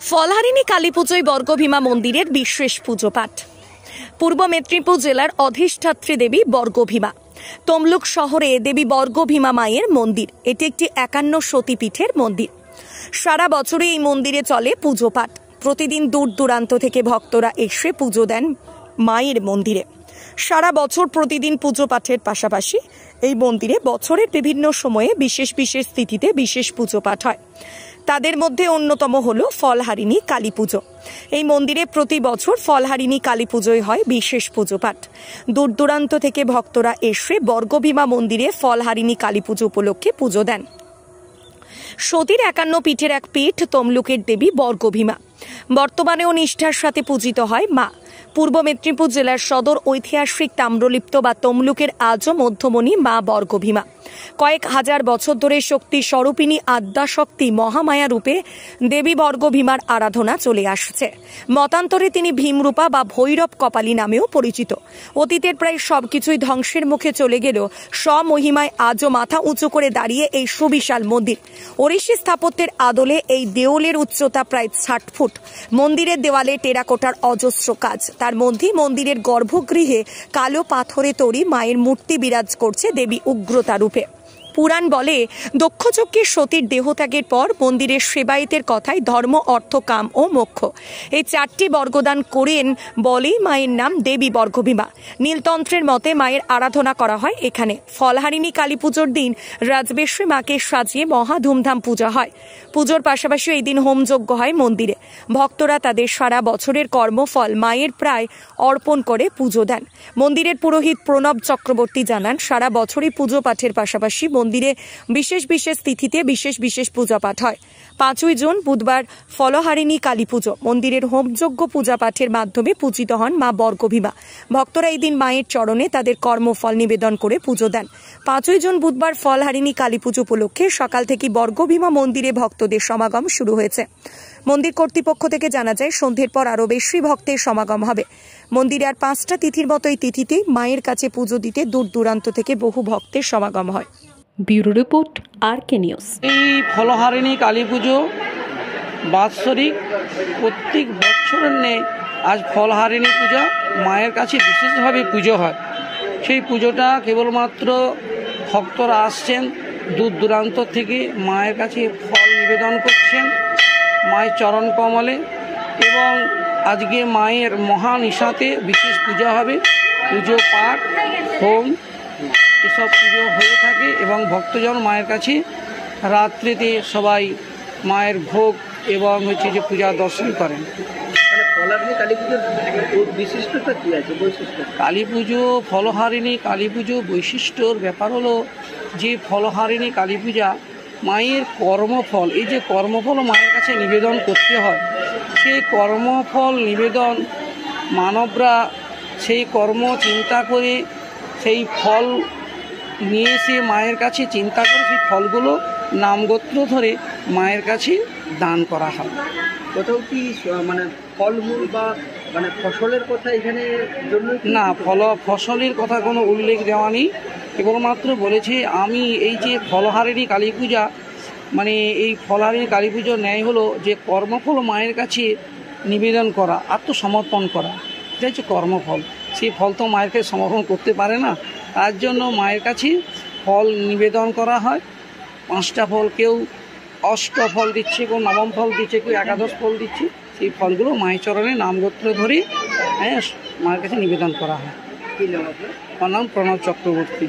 ফলহারিণী কালী পুজোয় বর্গভীমা মন্দিরের বিশেষ পুজো পাঠ। পূর্ব মেদিনীপুর জেলার অধিষ্ঠাত্রী দেবী বর্গভীমা। তমলুক শহরে দেবী বর্গভীমা মায়ের মন্দির। এটি একটি 51 সতীপীঠের মন্দির। সারা বছরে এই মন্দিরে চলে পুজো পাঠ। প্রতিদিন দূর দূরান্ত থেকে ভক্তরা এসে পুজো দেন মায়ের মন্দিরে। সারা বছর প্রতিদিন পুজো পাঠের পাশাপাশি এই মন্দিরে বছরের বিভিন্ন সময়ে বিশেষ বিশেষ তিথিতে বিশেষ পুজো পাঠ হয়। তাদের মধ্যে অন্যতম হলো ফলহারিণী কালী পুজো। এই মন্দিরে প্রতি বছর ফলহারিণী কালী পুজোয় হয় বিশেষ পুজো পাঠ। দূর দূরান্ত থেকে ভক্তরা এসে বর্গভীমা মন্দিরে ফলহারিণী কালী পুজো উপলক্ষে পুজো দেন। সতীর 51 পীঠের এক পীঠ তমলুকের দেবী বর্গভীমা। বর্তমানেও নিষ্ঠার সাথে পূজিত হয় মা। পূর্ব মেদিনীপুর জেলার সদর ঐতিহাসিক তাম্রলিপ্ত বা তমলুকের আজও মধ্যমণি মা বর্গভীমা। কয়েক হাজার বছর ধরে শক্তি স্বরূপিণী আদ্যাশক্তি মহামায়া রূপে দেবী বর্গভীমার আরাধনা চলে আসছে। মতান্তরে তিনি ভীমরূপা বা ভৈরব কপালী নামেও পরিচিত। অতীতের প্রায় সবকিছুই ধ্বংসের মুখে চলে গেলেও স্বমহিমায় আজও মাথা উঁচু করে দাঁড়িয়ে এই সুবিশাল মন্দির। ওড়িশি স্থাপত্যের আদলে এই দেওলের উচ্চতা প্রায় 60 ফুট। মন্দিরের দেওয়ালে টেরাকোটার অজস্র কাজ। তার মধ্যেই মন্দিরের গর্ভগৃহে কালো পাথরে তৈরি মায়ের মূর্তি বিরাজ করছে দেবী উগ্রতা রূপে। পুরাণ বলে দক্ষযজ্ঞের সতীর দেহত্যাগের পর মন্দিরের সেবায়েতের কথায় ধর্ম, অর্থ, কাম ও মোক্ষ এই 4টি বর্গদান করেন বলেই মায়ের নাম দেবী বর্গভীমা। নীলতন্ত্রের মতে মায়ের আরাধনা করা হয় এখানে। ফলহারিণী কালী পুজোর দিন রাজবেশে মাকে সাজিয়ে মহা ধুমধাম পূজা হয়। পুজোর পাশাপাশি এই দিন হোমযজ্ঞ হয় মন্দিরে। ভক্তরা তাদের সারা বছরের কর্মফল মায়ের প্রায় অর্পণ করে পুজো দেন। মন্দিরের পুরোহিত প্রণব চক্রবর্তী জানান, সারা বছরই পুজো পাঠের পাশাপাশি মন্দিরে বিশেষ বিশেষ তিথিতে বিশেষ বিশেষ পূজা পাঠ হয়। 5ই জুন বুধবার ফলহারিণী কালী পুজো। মন্দিরের হোমযজ্ঞ পূজা পাঠের মাধ্যমে পূজিত হন মা বর্গভীমা। ভক্তরা এই দিন মায়ের চরণে তাদের কর্মফল নিবেদন করে পুজো দেন। 5ই জুন বুধবার ফলহারিণী কালী পুজো উপলক্ষে সকাল থেকে বর্গভীমা মন্দিরে ভক্তদের সমাগম শুরু হয়েছে। মন্দির কর্তৃপক্ষ থেকে জানা যায় সন্ধ্যের পর আরও বেশি ভক্তের সমাগম হবে। মন্দিরে আর 5টা তিথির মতো এই তিথিতে মায়ের কাছে পুজো দিতে দূর দূরান্ত থেকে বহু ভক্তের সমাগম হয়। Bureau report RK news. এই ফলহারিণী কালী পুজো বাৎসরিক প্রত্যেক বছরের নেই আজ ফলহারিণী পূজা মায়ের কাছে বিশেষভাবে পুজো হয়। সেই পুজোটা কেবলমাত্র ভক্তরা আসছেন দূর দূরান্ত থেকে মায়ের কাছে ফল নিবেদন করছেন মায়ের চরণ কমলে, এবং আজকে মায়ের মহানিশাতে বিশেষ পূজা হবে। পুজো পাঠ, হোম এসব পুজো হয়ে থাকে এবং ভক্তজন মায়ের কাছে রাত্রিতে সবাই মায়ের ভোগ এবং যে পূজা দর্শন করেন। কালী পুজো ফলহারিণী কালী পুজো বৈশিষ্ট্যর ব্যাপার হলো যে ফলহারিণী কালী পূজা মায়ের কর্মফল, এই যে কর্মফল মায়ের কাছে নিবেদন করতে হয়, সেই কর্মফল নিবেদন মানবরা সেই কর্ম চিন্তা করে সেই ফল নিয়ে এসে মায়ের কাছে চিন্তা করে সেই ফলগুলো নামগোত্র ধরে মায়ের কাছে দান করা হয়। কোথাও কি মানে ফলমূল বা মানে ফসলের কথা এখানে জন্য না, ফসলের কথা কোনো উল্লেখ দেওয়া নেই। কেবলমাত্র বলেছে আমি এই যে ফলহারিণী কালী পূজা, মানে এই ফলহারিণী কালী পুজোর ন্যায় হলো যে কর্মফল মায়ের কাছে নিবেদন করা, আত্মসমর্পণ করা, এটা হচ্ছে কর্মফল। সেই ফল তো মায়ের কাছে সমর্পণ করতে পারে না, তার জন্য মায়ের কাছে ফল নিবেদন করা হয়। 5টা ফল, কেউ 8 ফল দিচ্ছে, কেউ 9 ফল দিচ্ছে, কেউ 11 ফল দিচ্ছে। সেই ফলগুলো মায়ের চরণে নামগোত্র ধরে মায়ের কাছে নিবেদন করা হয়। কি নাম আপনার? আমার নাম প্রণব চক্রবর্তী।